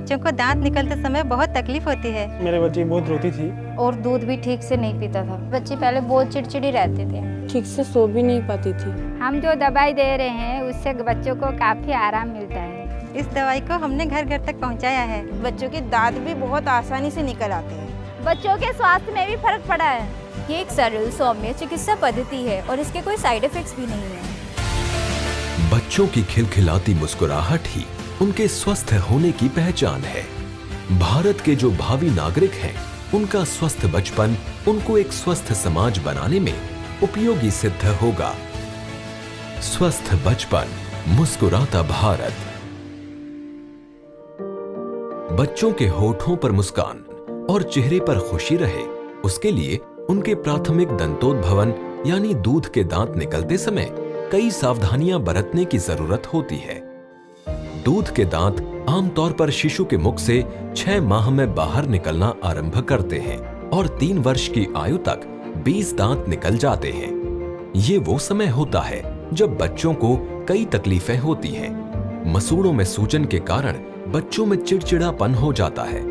बच्चों को दांत निकलते समय बहुत तकलीफ होती है। मेरे बच्चे बहुत रोती थी और दूध भी ठीक से नहीं पीता था। बच्चे पहले बहुत चिड़चिड़ी रहते थे, ठीक से सो भी नहीं पाती थी। हम जो दवाई दे रहे हैं उससे बच्चों को काफी आराम मिलता है। इस दवाई को हमने घर घर तक पहुंचाया है। बच्चों के दांत भी बहुत आसानी से निकल आते हैं। बच्चों के स्वास्थ्य में भी फर्क पड़ा है। ये एक सरल सौम्य चिकित्सा पद्धति है और इसके कोई साइड इफेक्ट्स भी नहीं है। बच्चों की खिलखिलाती मुस्कुराहट ही उनके स्वस्थ होने की पहचान है। भारत के जो भावी नागरिक हैं, उनका स्वस्थ बचपन उनको एक स्वस्थ समाज बनाने में उपयोगी सिद्ध होगा। स्वस्थ बचपन, मुस्कुराता भारत। बच्चों के होठों पर मुस्कान और चेहरे पर खुशी रहे, उसके लिए उनके प्राथमिक दंतोद्भवन यानी दूध के दांत निकलते समय कई सावधानियां बरतने की जरूरत होती है। दूध के दांत आमतौर पर शिशु के मुख से 6 माह में बाहर निकलना आरंभ करते हैं और 3 वर्ष की आयु तक 20 दांत निकल जाते हैं। ये वो समय होता है जब बच्चों को कई तकलीफें होती हैं। मसूड़ों में सूजन के कारण बच्चों में चिड़चिड़ापन हो जाता है।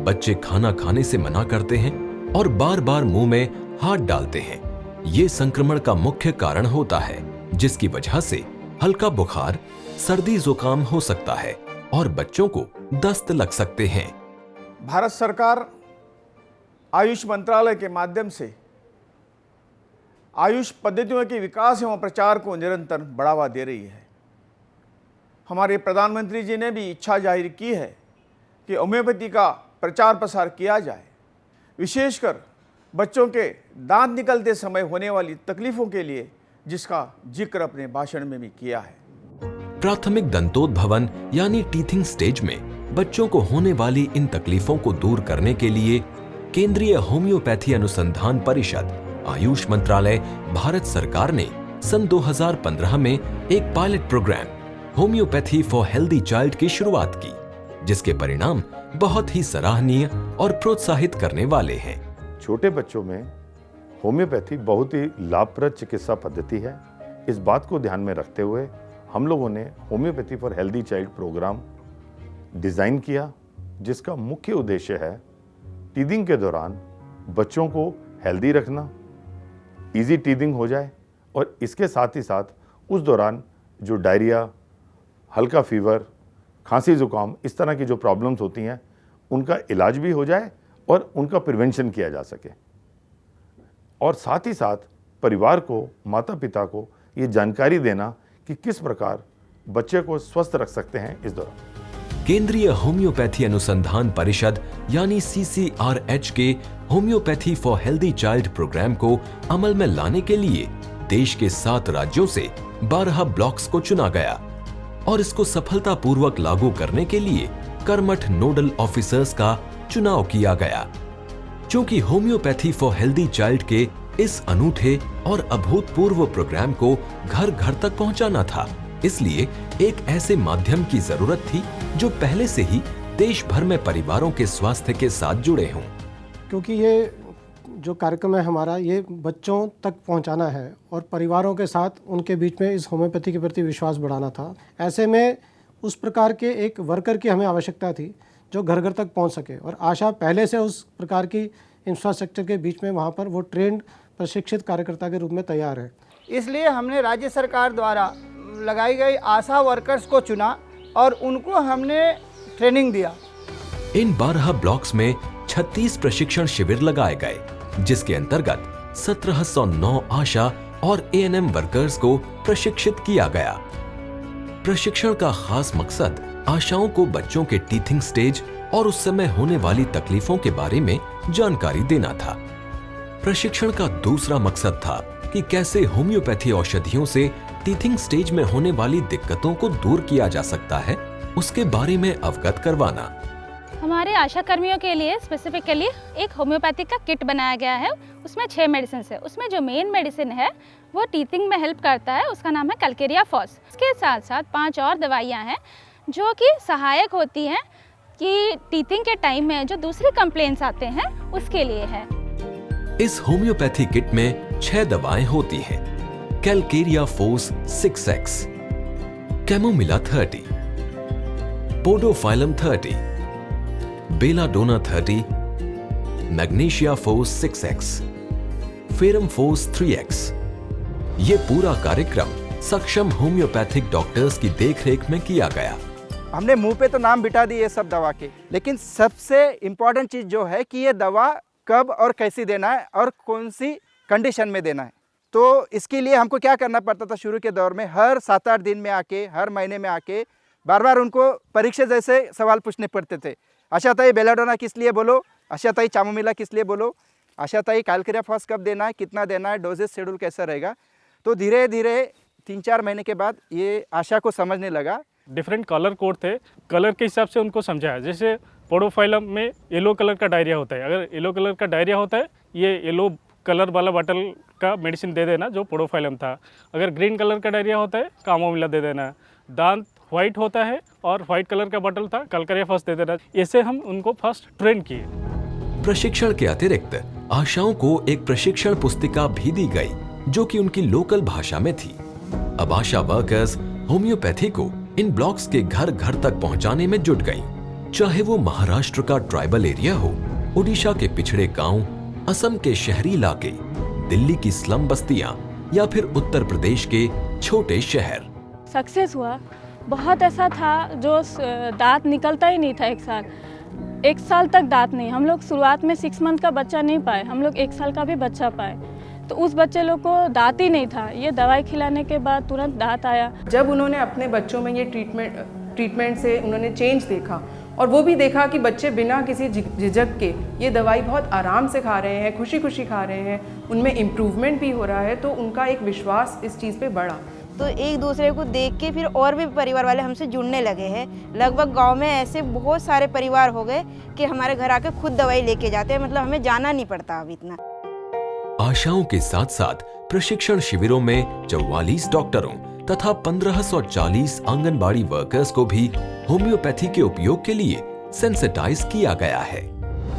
बच्चे खाना खाने से मना करते हैं और बार बार मुंह में हाथ डालते हैं। ये संक्रमण का मुख्य कारण होता है, जिसकी वजह से हल्का बुखार, सर्दी जुकाम हो सकता है और बच्चों को दस्त लग सकते हैं। भारत सरकार आयुष मंत्रालय के माध्यम से आयुष पद्धतियों के विकास एवं प्रचार को निरंतर बढ़ावा दे रही है। हमारे प्रधानमंत्री जी ने भी इच्छा जाहिर की है कि होम्योपैथी का प्रचार प्रसार किया जाए, विशेषकर बच्चों के दांत निकलते समय होने वाली तकलीफों के लिए, जिसका जिक्र अपने भाषण में भी किया है। प्राथमिक दंतोद्भवन यानी टीथिंग स्टेज में बच्चों को होने वाली इन तकलीफों को दूर करने के लिए केंद्रीय होम्योपैथी अनुसंधान परिषद आयुष मंत्रालय भारत सरकार ने सन 2015 में एक pilot program homoeopathy for healthy child की शुरुआत की, जिसके परिणाम बहुत ही सराहनीय और प्रोत्साहित करने वाले हैं। छोटे बच्चों में होम्योपैथी बहुत ही लाभप्रद चिकित्सा पद्धति है। इस बात को ध्यान में रखते हुए हम लोगों ने homoeopathy for healthy child program design किया, जिसका मुख्य उद्देश्य है टीथिंग के दौरान बच्चों को हेल्दी रखना, इजी टीथिंग हो जाए और इसके साथ ही साथ उस दौरान जो डायरिया, हल्का फीवर, खांसी जुकाम, इस तरह की जो प्रॉब्लम्स होती हैं उनका इलाज भी हो जाए और उनका प्रिवेंशन किया जा सके। और साथ ही साथ परिवार को, माता पिता को ये जानकारी देना कि किस प्रकार बच्चे को स्वस्थ रख सकते हैं इस दौरान। केंद्रीय होम्योपैथी अनुसंधान परिषद यानी CCRH के homoeopathy for healthy child program को अमल में लाने के लिए देश के 7 राज्यों से 12 ब्लॉक्स को चुना गया और इसको सफलतापूर्वक लागू करने के लिए कर्मठ नोडल ऑफिसर्स का चुनाव किया गया। क्योंकि होम्योपैथी फॉर हेल्दी चाइल्ड के इस अनूठे और अभूतपूर्व प्रोग्राम को घर घर तक पहुंचाना था, इसलिए एक ऐसे माध्यम की जरूरत थी जो पहले से ही देश भर में परिवारों के स्वास्थ्य के साथ जुड़े हों। क्योंकि ये जो कार्यक्रम है हमारा, ये बच्चों तक पहुंचाना है और परिवारों के साथ उनके बीच में इस होम्योपैथी के प्रति विश्वास बढ़ाना था। ऐसे में उस प्रकार के एक वर्कर की हमें आवश्यकता थी जो घर घर तक पहुंच सके, और आशा पहले से उस प्रकार की इंफ्रास्ट्रक्चर के बीच में वहाँ पर वो ट्रेंड प्रशिक्षित कार्यकर्ता के रूप में तैयार है। इसलिए हमने राज्य सरकार द्वारा लगाई गई आशा वर्कर्स को चुना और उनको हमने ट्रेनिंग दिया। इन 12 ब्लॉक्स में 36 प्रशिक्षण शिविर लगाए गए, जिसके अंतर्गत 1709 आशा और ANM वर्कर्स को प्रशिक्षित किया गया। प्रशिक्षण का खास मकसद आशाओं को बच्चों के टीथिंग स्टेज और उस समय होने वाली तकलीफों के बारे में जानकारी देना था। प्रशिक्षण का दूसरा मकसद था कि कैसे होम्योपैथी औषधियों से टीथिंग स्टेज में होने वाली दिक्कतों को दूर किया जा सकता है, उसके बारे में अवगत करवाना। हमारे आशा कर्मियों के लिए स्पेसिफिकली एक होम्योपैथिक का किट बनाया गया है। उसमें 6 मेडिसिन है। उसमें जो मेन मेडिसिन है वो टीथिंग में हेल्प करता है, उसका नाम है कैलकेरिया फॉस। इसके साथ साथ 5 और दवाइयाँ हैं जो कि सहायक होती हैं कि टीथिंग के टाइम में जो दूसरे कंप्लेंट्स आते हैं उसके लिए है। इस होम्योपैथी किट में 6 दवाएं होती हैं। Calcarea force 6x, chamomilla 30, podophyllum 30, belladonna 30, magnesia force 6x, ferrum force 3x। ये पूरा कार्यक्रम सक्षम होम्योपैथिक डॉक्टर्स की देखरेख में किया गया। हमने मुंह पे तो नाम बिठा दिए सब दवा के, लेकिन सबसे इम्पॉर्टेंट चीज़ जो है कि ये दवा कब और कैसी देना है और कौन सी कंडीशन में देना है। तो इसके लिए हमको क्या करना पड़ता था शुरू के दौर में, हर 7-8 दिन में आके, हर महीने में आके बार बार उनको परीक्षा जैसे सवाल पूछने पड़ते थे। आशाताई बेलाडोना किस लिए बोलो, आशाताई चामोमिला किस लिए बोलो, आशाताई कैलकेरिया फॉस कब देना है, कितना देना है, डोजेस शेड्यूल कैसा रहेगा। तो धीरे धीरे 3-4 महीने के बाद ये आशा को समझने लगा। डिफरेंट कलर कोड थे, कलर के हिसाब से उनको समझाया। जैसे पोडोफाइलम में येलो कलर का डायरिया होता है, अगर येलो कलर का डायरिया होता है ये येलो कलर वाला बॉटल का मेडिसिन दे देना जो पोडोफाइलम था। अगर ग्रीन कलर का डायरिया होता है कामोमिला दे देना। दांत वाइट होता है और वाइट कलर का बॉटल था कैलकेरिया फॉस दे देना। ऐसे हम उनको फर्स्ट ट्रेन किए। प्रशिक्षण के अतिरिक्त आशाओं को एक प्रशिक्षण पुस्तिका भी दी गई जो कि उनकी लोकल भाषा में थी। अब आशा वर्कर्स होम्योपैथी को इन ब्लॉक्स के घर घर तक पहुंचाने में जुट गईं। चाहे वो महाराष्ट्र का ट्राइबल एरिया हो, ओडिशा के पिछड़े गांव, असम के शहरी इलाके, दिल्ली की स्लम बस्तियां या फिर उत्तर प्रदेश के छोटे शहर। सक्सेस हुआ। बहुत ऐसा था जो दांत निकलता ही नहीं था। एक साल तक दांत नहीं। हम लोग शुरुआत में 6 मंथ का बच्चा नहीं पाए, हम लोग 1 साल का भी बच्चा पाए। तो उस बच्चे लोग को दांत ही नहीं था। ये दवाई खिलाने के बाद तुरंत दांत आया। जब उन्होंने अपने बच्चों में ये ट्रीटमेंट से उन्होंने चेंज देखा और वो भी देखा कि बच्चे बिना किसी झिझक के ये दवाई बहुत आराम से खा रहे हैं, खुशी खुशी खा रहे हैं, उनमें इम्प्रूवमेंट भी हो रहा है, तो उनका एक विश्वास इस चीज़ पे बढ़ा। तो एक दूसरे को देख के फिर और भी परिवार वाले हमसे जुड़ने लगे हैं। लगभग गांव में ऐसे बहुत सारे परिवार हो गए कि हमारे घर आके खुद दवाई लेके जाते हैं, मतलब हमें जाना नहीं पड़ता अब इतना। आशाओं के साथ साथ प्रशिक्षण शिविरों में 44 डॉक्टरों तथा 1540 आंगनबाड़ी वर्कर्स को भी होम्योपैथी के उपयोग के लिए सेंसिटाइज किया गया है।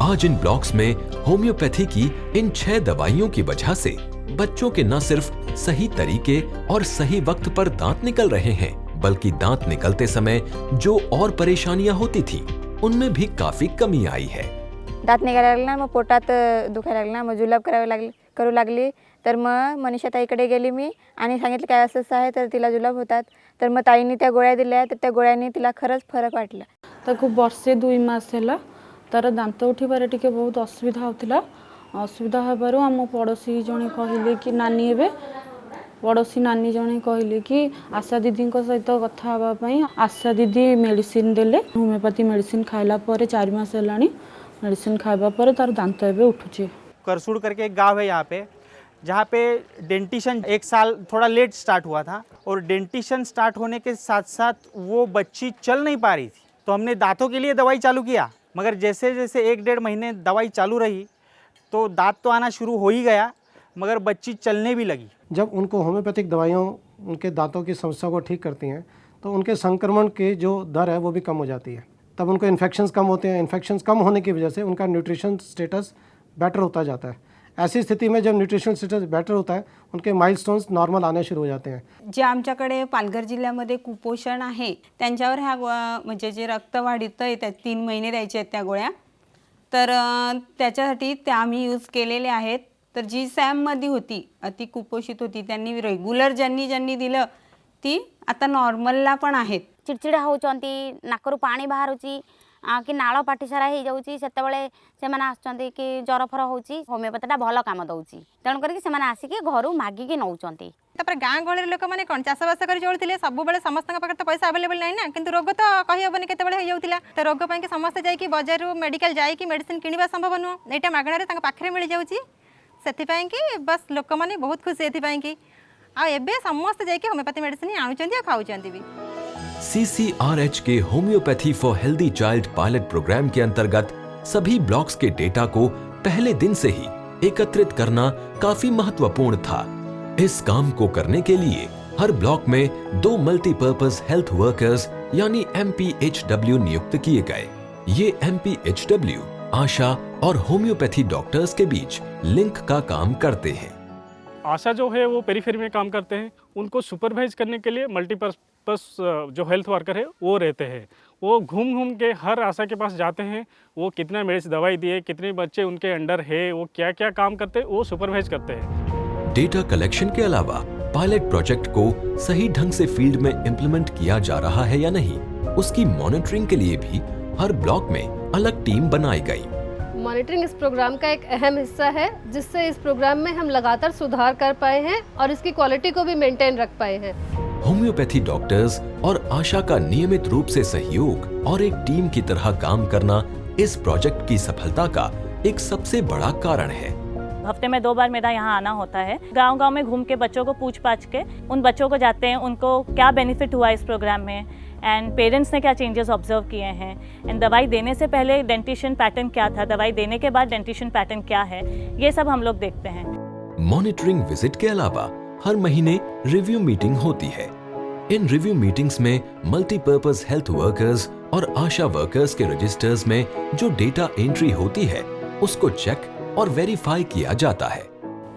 आज इन ब्लॉक्स में होम्योपैथी की इन 6 दवाइयों की वजह से बच्चों के न सिर्फ सही तरीके और सही वक्त पर दांत निकल रहे हैं, बल्कि दांत निकलते समय जो और परेशानियां होती थी उनमें भी काफी कमी आई है। दात निघायला लागला, मग पोटात दुखायला लागला, मग जुलाब करू लागली, तर मग मनीषा ताईकडे गेली मी आणि सांगितलं काय असं आहे, तर तिला जुलाब होतात, तर मग ताईंनी त्या गोळ्या दिल्या, तर त्या गोळ्यांनी तिला खरंच फरक वाटला। ताको वर्षे 2 मास ହେଲା तार दांत उठिबारे टिके बहुत असुविधा होतिला। असुविधा हेबारु आम पड़ोसी जणे कहले कि नानी हेबे, पड़ोसी नानी जणे कहले कि आशा दीदी सहित कथा हेबा पई आशा दीदी मेडिसिन देले। होम्योपैथी मेडिसिन खाइला परे 4 मास हेलानी, मेडिसिन खाइबा परे तार दांत हेबे उठुचे। करसूड़ करके एक गांव है यहाँ पे, जहाँ पे डेंटिशन 1 साल थोड़ा लेट स्टार्ट हुआ था और डेंटिशन स्टार्ट होने के साथ साथ वो बच्ची चल नहीं पा रही थी, तो हमने दांतों के लिए दवाई चालू किया। मगर जैसे जैसे 1-1.5 महीने दवाई चालू रही तो दांत तो आना शुरू हो ही गया, मगर बच्ची चलने भी लगी। जब उनको होम्योपैथिक दवाइयाँ उनके दांतों की समस्या को ठीक करती हैं तो उनके संक्रमण की जो दर है वो भी कम हो जाती है। तब उनको इन्फेक्शंस कम होते हैं। इन्फेक्शंस कम होने की वजह से उनका न्यूट्रिशन स्टेटस बेटर होता जाता है। ऐसी स्थिति में जब न्यूट्रिशन स्टेटस बेटर होता है उनके माइलस्टोन्स नॉर्मल आने शुरू हो जाते हैं। जे आमच्याकडे पालघर जिल्ह्यामध्ये कुपोषण आहे त्यांच्यावर ह्या म्हणजे जे रक्त वाढीत आहे त्या 3 महिने द्यायचे आहेत त्या गोळ्या, तर त्याच्यासाठी त्या आम्ही यूज केलेले आहेत। तर जी सॅममध्ये होती, अति कुपोषित होती, त्यांनी रेग्युलर ज्यांनी दिलं ती आता नॉर्मलला पण आहेत। चिड़चिड़ा होचंती, नाकरू पानी बाहरुची कि नाଳ पाटी सारा हो जाउची, सेतेबेले सेमाने आछंती कि जर फर होची, होम्योपैथीटा भल काम दउची, तेणु करके सेमाने आसिके घरु मागिके नउचंती। तापर गाँ गहली लोक मैंने कौन चाषबास कर चलते सब समस्त पाखे तो पैसा अवेलेबल ना ना, किंतु रोग तो कहीहबनी केत हो, तो रोग पर समस्ते जाकि बजार मेडिकल जाकि मेडिसिन किणवा संभव नुह। यहाँ मागणार पाखे मिल जाऊँगी, से बस लोक मैंने बहुत खुशी एथि आबे समस्त जाकि होम्योपैथी मेडिसिन आनुचंती खाऊचंती भी। CCRH के homoeopathy for healthy child pilot program के अंतर्गत सभी ब्लॉक्स के डेटा को पहले दिन से ही एकत्रित करना काफी महत्वपूर्ण था। इस काम को करने के लिए हर ब्लॉक में 2 मल्टीपर्पज हेल्थ वर्कर्स यानी MPHW नियुक्त किए गए। ये MPHW आशा और होम्योपैथी डॉक्टर्स के बीच लिंक का काम करते हैं। आशा जो है वो पेरीफेरी में काम करते हैं, उनको सुपरवाइज करने के लिए आसपास जो हेल्थ वर्कर है वो रहते हैं, वो घूम घूम के हर आशा के पास जाते हैं, वो कितना मेडिसिन दवाई दिए, कितने बच्चे उनके अंडर है, वो क्या क्या काम करते हैं वो सुपरवाइज करते हैं। डेटा कलेक्शन के अलावा पायलट प्रोजेक्ट को सही ढंग से फील्ड में इम्प्लीमेंट किया जा रहा है या नहीं, उसकी मॉनिटरिंग के लिए भी हर ब्लॉक में अलग टीम बनाई गई। मॉनिटरिंग इस प्रोग्राम का एक अहम हिस्सा है, जिससे इस प्रोग्राम में हम लगातार सुधार कर पाए हैं और इसकी क्वालिटी को भी मेंटेन रख पाए हैं। होम्योपैथी डॉक्टर्स और आशा का नियमित रूप से सहयोग और एक टीम की तरह काम करना इस प्रोजेक्ट की सफलता का एक सबसे बड़ा कारण है। हफ्ते में 2 बार मेरा यहाँ आना होता है। गांव-गांव में घूम के बच्चों को पूछ पाछ के उन बच्चों को जाते हैं, उनको क्या बेनिफिट हुआ इस प्रोग्राम में एंड पेरेंट्स ने क्या चेंजेस ऑब्जर्व किए हैं एंड दवाई देने से पहले डेंटिशन पैटर्न क्या था, दवाई देने के बाद डेंटिशन पैटर्न क्या है, ये सब हम लोग देखते हैं। मॉनिटरिंग विजिट के अलावा हर महीने रिव्यू मीटिंग होती है। इन रिव्यू मीटिंग्स में मल्टीपर्पज हेल्थ वर्कर्स और आशा वर्कर्स के रजिस्टर्स में जो डेटा एंट्री होती है उसको चेक और वेरीफाई किया जाता है।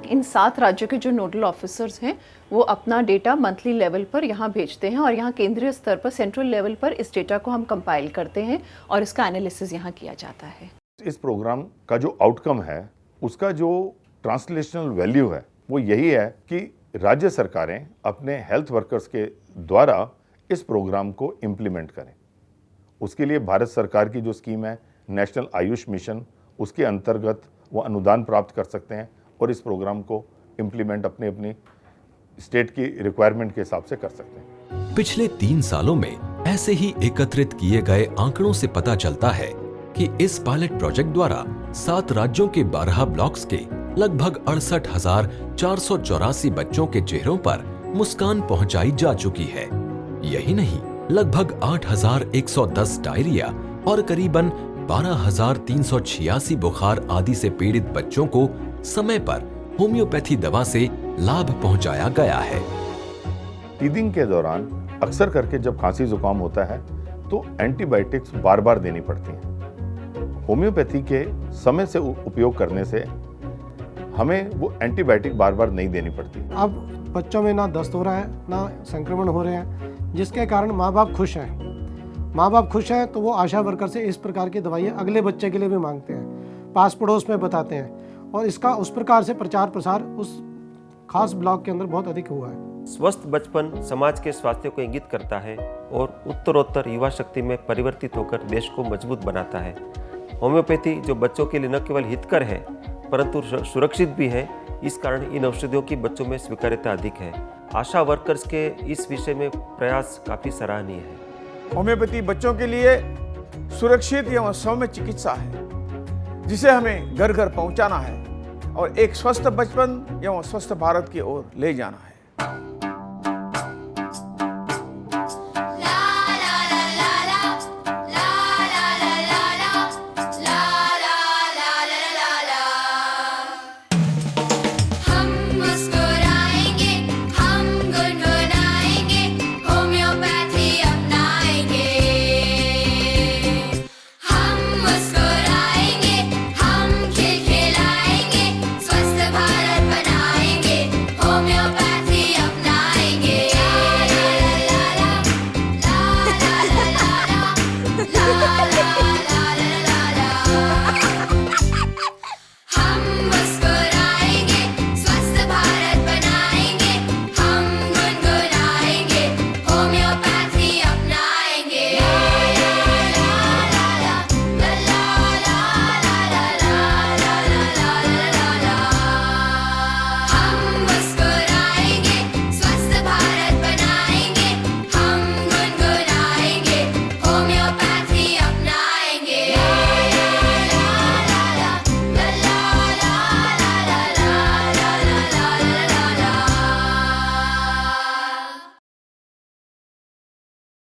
इन 7 राज्यों के जो नोडल ऑफिसर्स हैं वो अपना डेटा मंथली लेवल पर यहाँ भेजते हैं और यहाँ केंद्रीय स्तर पर सेंट्रल लेवल पर इस डेटा को हम कंपाइल करते हैं और इसका एनालिसिस यहाँ किया जाता है। इस प्रोग्राम का जो आउटकम है उसका जो ट्रांसलेशनल वैल्यू है वो यही है कि राज्य सरकारें अपने हेल्थ वर्कर्स के द्वारा इस प्रोग्राम को इम्प्लीमेंट करें। उसके लिए भारत सरकार की जो स्कीम है नेशनल आयुष मिशन, उसके अंतर्गत वो अनुदान प्राप्त कर सकते हैं और इस प्रोग्राम को इम्प्लीमेंट अपनी अपनी स्टेट की रिक्वायरमेंट के हिसाब से कर सकते हैं। पिछले 3 सालों में ऐसे ही एकत्रित किए गए आंकड़ों से पता चलता है कि इस पायलट प्रोजेक्ट द्वारा 7 राज्यों के 12 ब्लॉक्स के लगभग 68,484 बच्चों के चेहरों पर मुस्कान पहुंचाई जा चुकी है। यही नहीं, लगभग 8,110 डायरिया और करीबन 12,386 बुखार आदि से पीड़ित बच्चों को समय पर होम्योपैथी दवा से लाभ पहुंचाया गया है। टीथिंग के दौरान अक्सर करके जब खांसी जुकाम होता है तो एंटीबायोटिक्स बार बार देनी पड़ती हैं। होम्योपैथी के समय से उपयोग करने से हमें वो एंटीबायोटिक बार बार नहीं देनी पड़ती। अब बच्चों में ना दस्त हो रहा है ना संक्रमण हो रहे हैं, जिसके कारण माँ बाप खुश हैं। माँ बाप खुश हैं तो वो आशा वर्कर से इस प्रकार की दवाइयाँ अगले बच्चे के लिए भी मांगते हैं, पास पड़ोस में बताते हैं और इसका उस प्रकार से प्रचार प्रसार उस खास ब्लॉक के अंदर बहुत अधिक हुआ है। स्वस्थ बचपन समाज के स्वास्थ्य को इंगित करता है और उत्तरोत्तर युवा शक्ति में परिवर्तित होकर देश को मजबूत बनाता है। होम्योपैथी जो बच्चों के लिए न केवल हितकर है परंतु सुरक्षित भी है, इस कारण इन औषधियों की बच्चों में स्वीकार्यता अधिक है। आशा वर्कर्स के इस विषय में प्रयास काफ़ी सराहनीय है। होम्योपैथी बच्चों के लिए सुरक्षित एवं सौम्य चिकित्सा है, जिसे हमें घर घर पहुंचाना है और एक स्वस्थ बचपन एवं स्वस्थ भारत की ओर ले जाना है।